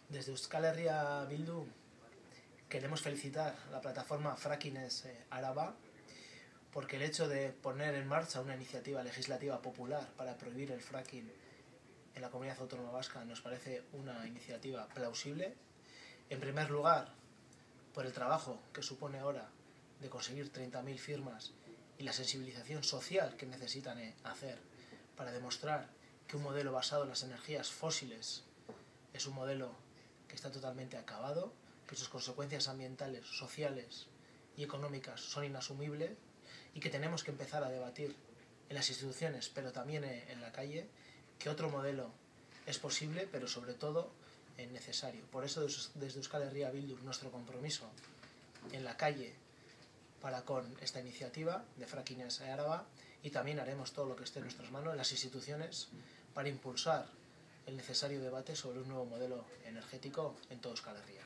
Desde Euskal Herria Bildu queremos felicitar a la plataforma Fracking-ez Araba porque el hecho de poner en marcha una iniciativa legislativa popular para prohibir el fracking en la comunidad autónoma vasca nos parece una iniciativa plausible. En primer lugar, por el trabajo que supone ahora de conseguir 30.000 firmas y la sensibilización social que necesitan hacer para demostrar que un modelo basado en las energías fósiles es un modelo que está totalmente acabado, que sus consecuencias ambientales, sociales y económicas son inasumibles y que tenemos que empezar a debatir en las instituciones, pero también en la calle, que otro modelo es posible, pero sobre todo necesario. Por eso desde Euskal Herria Bildu nuestro compromiso en la calle para con esta iniciativa de Fracking-ez Araba, y también haremos todo lo que esté en nuestras manos en las instituciones para impulsar el necesario debate sobre un nuevo modelo energético en todo Euskal Herria.